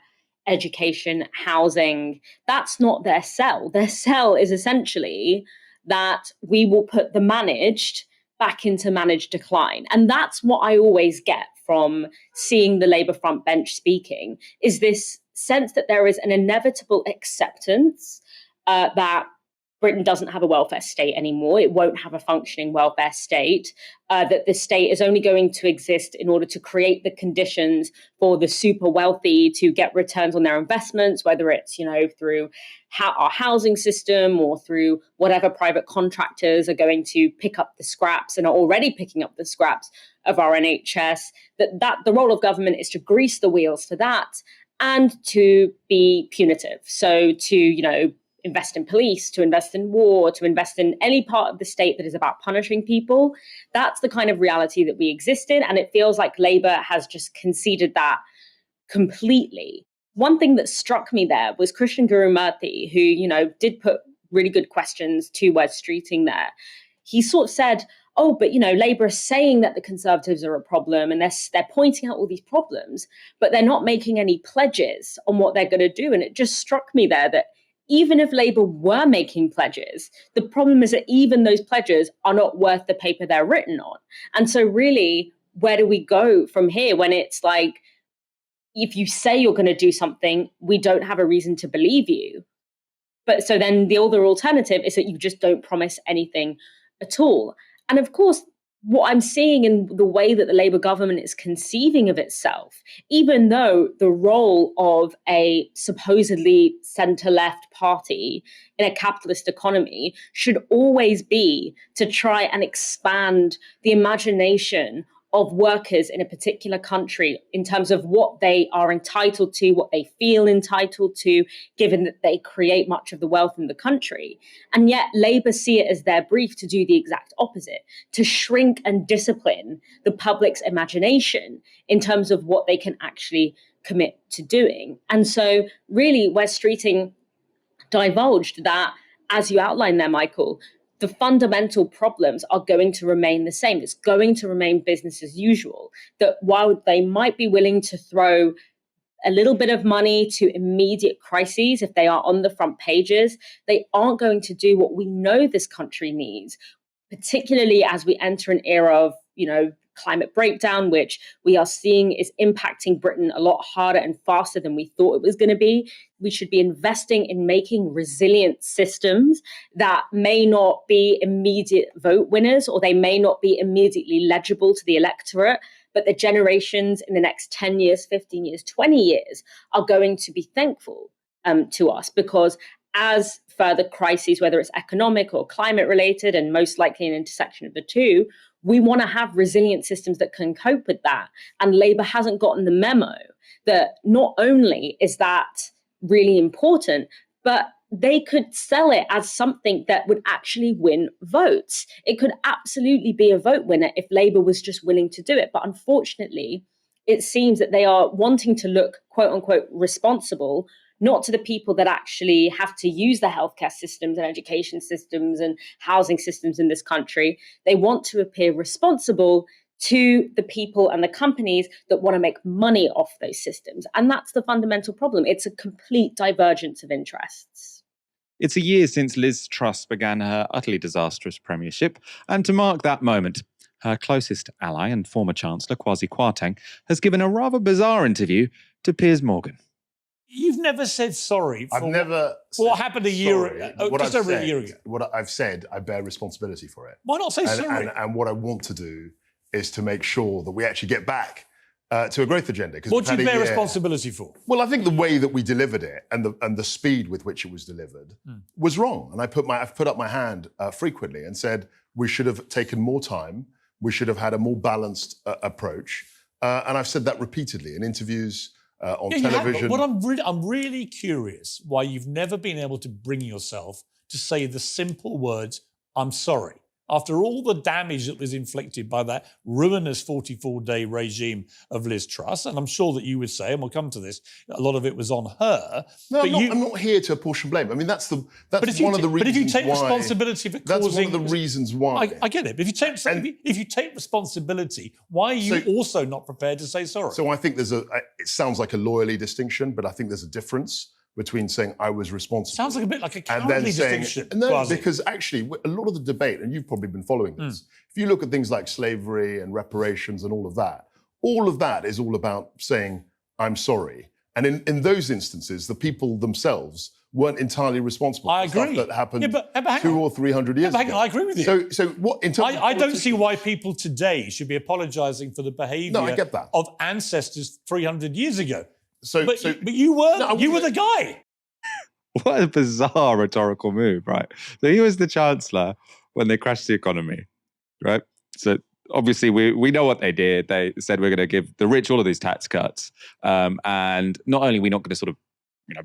education, housing. That's not their sell. Their sell is essentially that we will put the managed back into managed decline. And that's what I always get from seeing the Labour front bench speaking, is this sense that there is an inevitable acceptance that Britain doesn't have a welfare state anymore. It won't have a functioning welfare state, that the state is only going to exist in order to create the conditions for the super wealthy to get returns on their investments, whether it's, through our housing system or through whatever private contractors are going to pick up the scraps and are already picking up the scraps of our NHS, that the role of government is to grease the wheels for that and to be punitive. So to, invest in police, to invest in war, to invest in any part of the state that is about punishing people. That's the kind of reality that we exist in. And it feels like Labour has just conceded that completely. One thing that struck me there was Christian Gurumurthy, who, did put really good questions to Wes Streeting there. He sort of said, oh, but, Labour is saying that the Conservatives are a problem and they're pointing out all these problems, but they're not making any pledges on what they're going to do. And it just struck me there that even if Labour were making pledges, the problem is that even those pledges are not worth the paper they're written on. And so really, where do we go from here when it's like, if you say you're going to do something, we don't have a reason to believe you. But so then the other alternative is that you just don't promise anything at all. And of course, what I'm seeing in the way that the Labour government is conceiving of itself, even though the role of a supposedly centre-left party in a capitalist economy should always be to try and expand the imagination of workers in a particular country in terms of what they are entitled to, what they feel entitled to, given that they create much of the wealth in the country. And yet Labour see it as their brief to do the exact opposite, to shrink and discipline the public's imagination in terms of what they can actually commit to doing. And so really Wes Streeting divulged that, as you outlined there, Michael, the fundamental problems are going to remain the same. It's going to remain business as usual. That while they might be willing to throw a little bit of money to immediate crises if they are on the front pages, they aren't going to do what we know this country needs, particularly as we enter an era of, climate breakdown, which we are seeing is impacting Britain a lot harder and faster than we thought it was going to be. We should be investing in making resilient systems that may not be immediate vote winners, or they may not be immediately legible to the electorate, but the generations in the next 10 years, 15 years, 20 years are going to be thankful to us, because as further crises, whether it's economic or climate related, and most likely an intersection of the two, we want to have resilient systems that can cope with that. And Labour hasn't gotten the memo that not only is that really important, but they could sell it as something that would actually win votes. It could absolutely be a vote winner if Labour was just willing to do it. But unfortunately, it seems that they are wanting to look, quote unquote, responsible, not to the people that actually have to use the healthcare systems and education systems and housing systems in this country. They want to appear responsible to the people and the companies that want to make money off those systems. And that's the fundamental problem. It's a complete divergence of interests. It's a year since Liz Truss began her utterly disastrous premiership, and to mark that moment, her closest ally and former Chancellor, Kwasi Kwarteng, has given a rather bizarre interview to Piers Morgan. You've never said sorry for what happened a year ago, just over a year ago. What I've said, I bear responsibility for it. Why not say sorry? And what I want to do is to make sure that we actually get back to a growth agenda. What do you bear responsibility for? Well, I think the way that we delivered it and the speed with which it was delivered was wrong. And I've put up my hand frequently and said we should have taken more time. We should have had a more balanced approach. And I've said that repeatedly in interviews. On television. What I'm really curious why you've never been able to bring yourself to say the simple words, I'm sorry. After all the damage that was inflicted by that ruinous 44-day regime of Liz Truss, and I'm sure that you would say, and we'll come to this, a lot of it was on her. No, I'm not here to apportion blame. I mean, that's one of the reasons why. But if you take responsibility for causing... That's one of the reasons why. I get it. But if you take responsibility, why are you also not prepared to say sorry? So I think it sounds like a lawyerly distinction, but I think there's a difference between saying I was responsible. Sounds like a bit like a cowardly distinction. No, because actually a lot of the debate, and you've probably been following this, if you look at things like slavery and reparations and all of that is all about saying I'm sorry. And in those instances, the people themselves weren't entirely responsible for stuff that happened 200 or 300 years ago. I agree with you. So what? I don't see why people today should be apologising for the behaviour of ancestors 300 years ago. But you weren't. No, you were the guy. What a bizarre rhetorical move, right? So he was the Chancellor when they crashed the economy, right? So obviously we know what they did. They said we're going to give the rich all of these tax cuts. And not only are we not going to sort of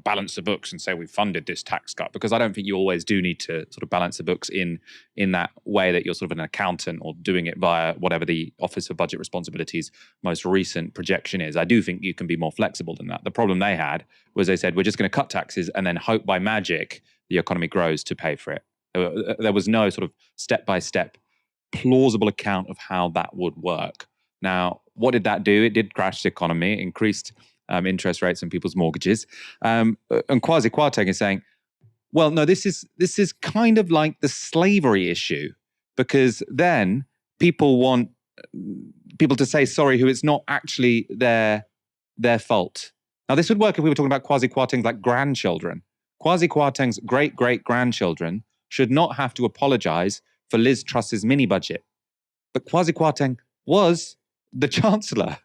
balance the books and say we funded this tax cut, because I don't think you always do need to sort of balance the books in that way that you're sort of an accountant or doing it via whatever the Office for Budget Responsibility's most recent projection is. I do think you can be more flexible than that. The problem they had was they said, we're just going to cut taxes and then hope by magic the economy grows to pay for it. There was no sort of step-by-step plausible account of how that would work. Now, what did that do? It did crash the economy, it increased interest rates on people's mortgages. And Kwasi Kwarteng is saying, well, no, this is kind of like the slavery issue, because then people want people to say sorry who it's not actually their fault. Now, this would work if we were talking about Kwasi Kwarteng's like grandchildren. Kwasi Kwarteng's great-great-grandchildren should not have to apologise for Liz Truss's mini-budget. But Kwasi Kwarteng was the Chancellor.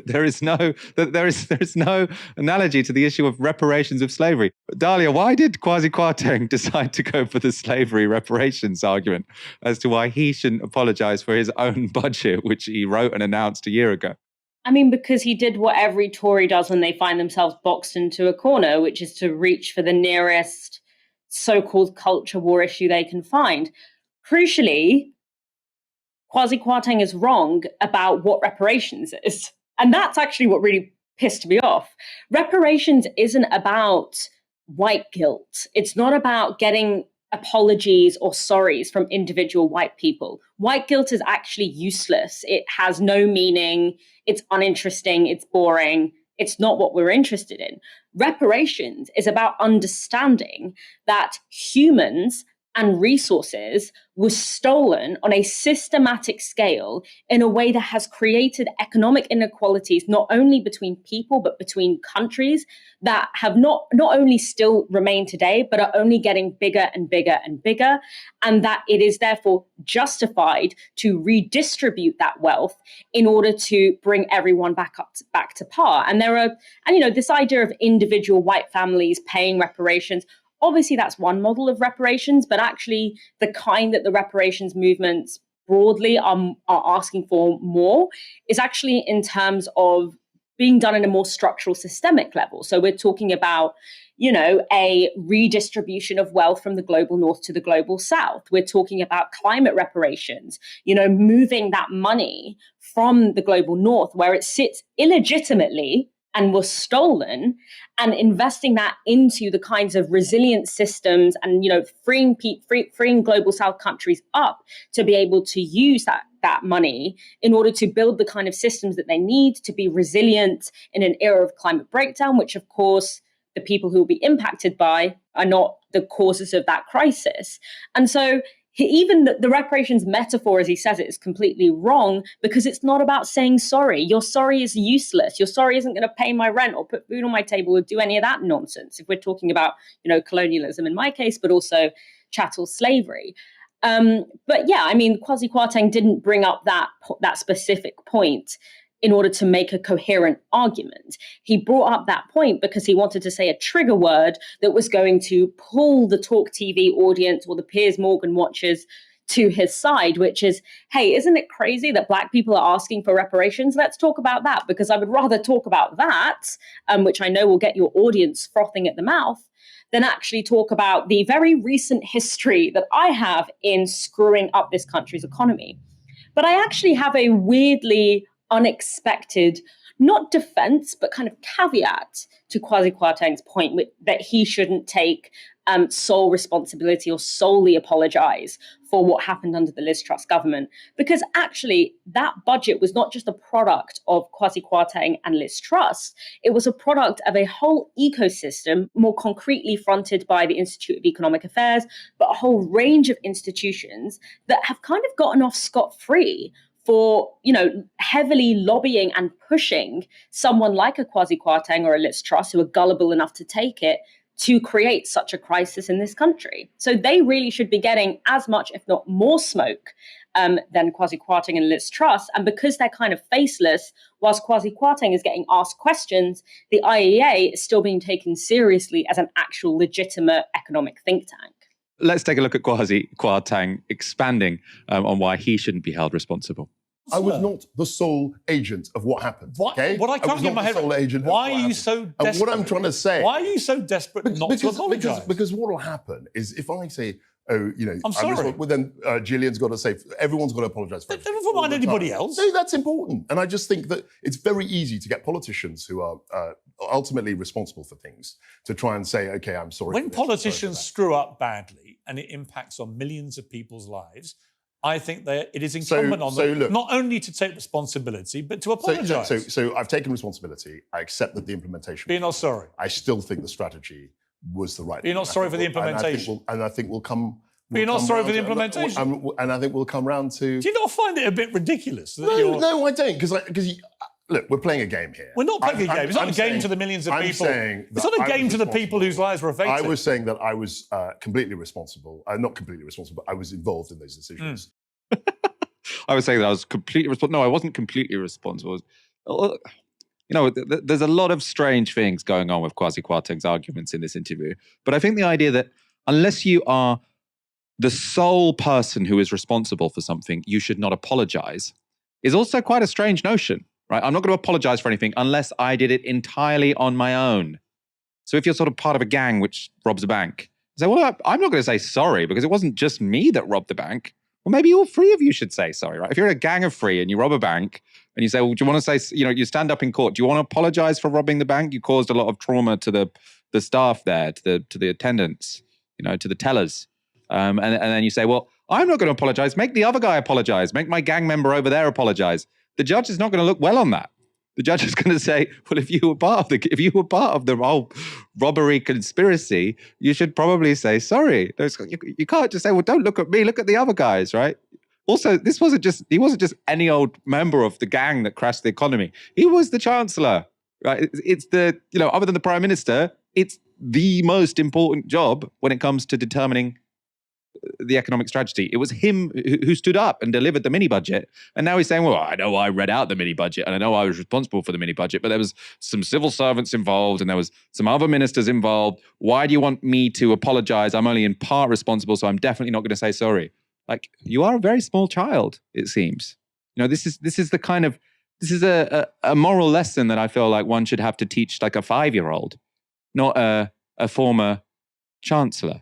There is no analogy to the issue of reparations of slavery. Dalia, why did Kwasi Kwarteng decide to go for the slavery reparations argument as to why he shouldn't apologise for his own budget, which he wrote and announced a year ago? I mean, because he did what every Tory does when they find themselves boxed into a corner, which is to reach for the nearest so-called culture war issue they can find. Crucially, Kwasi Kwarteng is wrong about what reparations is. And that's actually what really pissed me off. Reparations isn't about white guilt. It's not about getting apologies or sorries from individual white people. White guilt is actually useless. It has no meaning. It's uninteresting. It's boring. It's not what we're interested in. Reparations is about understanding that humans and resources was stolen on a systematic scale in a way that has created economic inequalities, not only between people, but between countries that have not only still remain today, but are only getting bigger and bigger and bigger. And that it is therefore justified to redistribute that wealth in order to bring everyone back to par. And this idea of individual white families paying reparations, obviously, that's one model of reparations, but actually the kind that the reparations movements broadly are asking for more is actually in terms of being done in a more structural, systemic level. So we're talking about, a redistribution of wealth from the global north to the global south. We're talking about climate reparations, moving that money from the global north where it sits illegitimately and was stolen, and investing that into the kinds of resilient systems and, freeing global South countries up to be able to use that money in order to build the kind of systems that they need to be resilient in an era of climate breakdown, which, of course, the people who will be impacted by are not the causes of that crisis. And so even the reparations metaphor, as he says it, is completely wrong, because it's not about saying sorry. Your sorry is useless. Your sorry isn't going to pay my rent or put food on my table or do any of that nonsense. If we're talking about, colonialism in my case, but also chattel slavery. But yeah, I mean, Kwasi Kwarteng didn't bring up that specific point in order to make a coherent argument. He brought up that point because he wanted to say a trigger word that was going to pull the TalkTV audience or the Piers Morgan watchers to his side, which is, hey, isn't it crazy that Black people are asking for reparations? Let's talk about that, because I would rather talk about that, which I know will get your audience frothing at the mouth, than actually talk about the very recent history that I have in screwing up this country's economy. But I actually have a weirdly unexpected, not defense, but kind of caveat to Kwasi Kwarteng's point that he shouldn't take sole responsibility or solely apologize for what happened under the Liz Truss government. Because actually, that budget was not just a product of Kwasi Kwarteng and Liz Truss. It was a product of a whole ecosystem, more concretely fronted by the Institute of Economic Affairs, but a whole range of institutions that have kind of gotten off scot-free for, heavily lobbying and pushing someone like a Kwasi Kwarteng or a Liz Truss, who are gullible enough to take it, to create such a crisis in this country. So they really should be getting as much, if not more, smoke than Kwasi Kwarteng and Liz Truss. And because they're kind of faceless, whilst Kwasi Kwarteng is getting asked questions, the IEA is still being taken seriously as an actual legitimate economic think tank. Let's take a look at Kwasi Kwarteng expanding on why he shouldn't be held responsible. I was not the sole agent of what happened. Okay? What I can't get my head around. Why are you so desperate? And what I'm trying to say. Why are you so desperate not to apologise? Because what will happen is if I say, oh, you know, I'm sorry. Well, then Gillian's got to say, everyone's got to apologise for everything. Never mind anybody else. No, that's important. And I just think that it's very easy to get politicians who are ultimately responsible for things to try and say, okay, I'm sorry. When politicians screw up badly and it impacts on millions of people's lives, I think that it is incumbent on them not only to take responsibility, but to apologise. So I've taken responsibility. I accept that the implementation. But you're not sorry. I still think the strategy was the right. But you're not sorry for the implementation. And I think we'll come. But you're not sorry for the implementation. And I think we'll come round to. Do you not find it a bit ridiculous? No, I don't. Because look, we're playing a game here. We're not playing a game. It's not a game to the millions of people. It's not a game to the people whose lives were affected. I was saying that I was completely responsible. Not completely responsible, but I was involved in those decisions. I was saying that I was completely responsible. No, I wasn't completely responsible. You know, there's a lot of strange things going on with Kwasi Kwarteng's arguments in this interview. But I think the idea that unless you are the sole person who is responsible for something, you should not apologize is also quite a strange notion, right? I'm not going to apologize for anything unless I did it entirely on my own. So if you're sort of part of a gang which robs a bank, you say, well, I'm not going to say sorry because it wasn't just me that robbed the bank. Well, maybe all three of you should say sorry, right? If you're a gang of three and you rob a bank and you say, well, do you want to say, you know, you stand up in court, do you want to apologize for robbing the bank? You caused a lot of trauma to the staff there, to the attendants, you know, to the tellers. And then you say, well, I'm not going to apologize. Make the other guy apologize. Make my gang member over there apologize. The judge is not going to look well on that. The judge is going to say, well, if you were part of the whole robbery conspiracy, you should probably say sorry. You can't just say, well, don't look at me, look at the other guys, right? Also, he wasn't just any old member of the gang that crashed the economy. He was the chancellor, right? It's other than the prime minister, it's the most important job when it comes to determining the economic strategy. It was him who stood up and delivered the mini budget. And now he's saying, well, I know I read out the mini budget and I know I was responsible for the mini budget, but there was some civil servants involved and there was some other ministers involved. Why do you want me to apologize? I'm only in part responsible, so I'm definitely not going to say sorry. Like, you are a very small child, it seems. You know, this is a moral lesson that I feel like one should have to teach like a 5-year-old, not a former chancellor.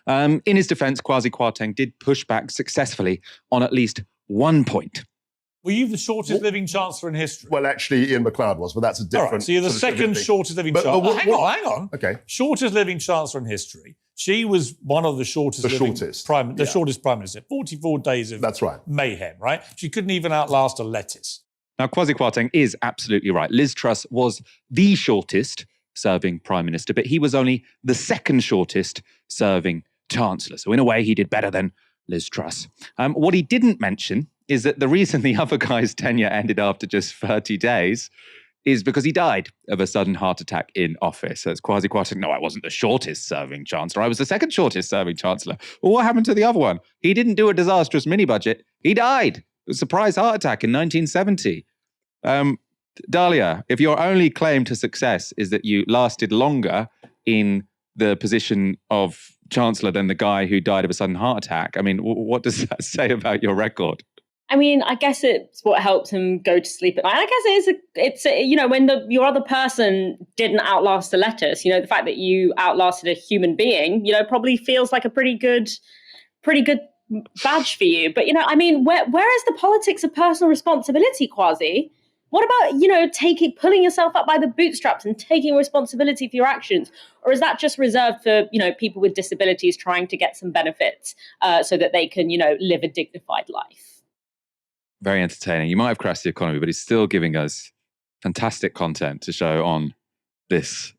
In his defense, Kwasi Kwarteng did push back successfully on at least one point. Were you the shortest living chancellor in history? Well, actually, Ian McLeod was, but that's a different... All right, so you're the second shortest living chancellor. Hang on. Okay. Shortest living chancellor in history. She was one of the shortest shortest prime minister. 44 days of mayhem, right? She couldn't even outlast a lettuce. Now, Kwasi Kwarteng is absolutely right. Liz Truss was the shortest serving prime minister, but he was only the second shortest serving chancellor. So in a way, he did better than Liz Truss. What he didn't mention is that the reason the other guy's tenure ended after just 30 days is because he died of a sudden heart attack in office. So it's Kwasi Kwarteng, no, I wasn't the shortest serving chancellor. I was the second shortest serving chancellor. Well, what happened to the other one? He didn't do a disastrous mini budget. He died. It was a surprise heart attack in 1970. Dalia, if your only claim to success is that you lasted longer in the position of chancellor than the guy who died of a sudden heart attack, I mean, what does that say about your record? I mean, I guess it's what helps him go to sleep at night. I guess it's when your other person didn't outlast the lettuce, the fact that you outlasted a human being, probably feels like a pretty good badge for you. But, I mean, where is the politics of personal responsibility, Kwasi? What about, pulling yourself up by the bootstraps and taking responsibility for your actions? Or is that just reserved for, people with disabilities trying to get some benefits so that they can, live a dignified life? Very entertaining. You might have crashed the economy, but he's still giving us fantastic content to show on this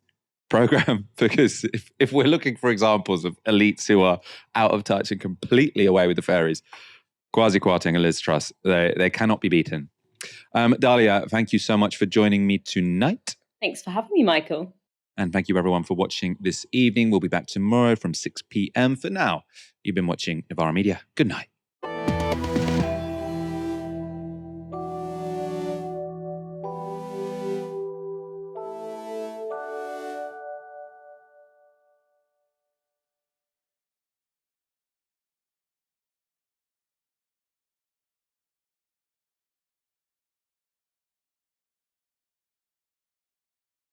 program. Because if we're looking for examples of elites who are out of touch and completely away with the fairies, Kwasi Kwarteng and Liz Truss, they cannot be beaten. Dalia, thank you so much for joining me tonight. Thanks for having me, Michael. And thank you everyone for watching this evening. We'll be back tomorrow from 6 p.m. For now, you've been watching Novara Media. Good night.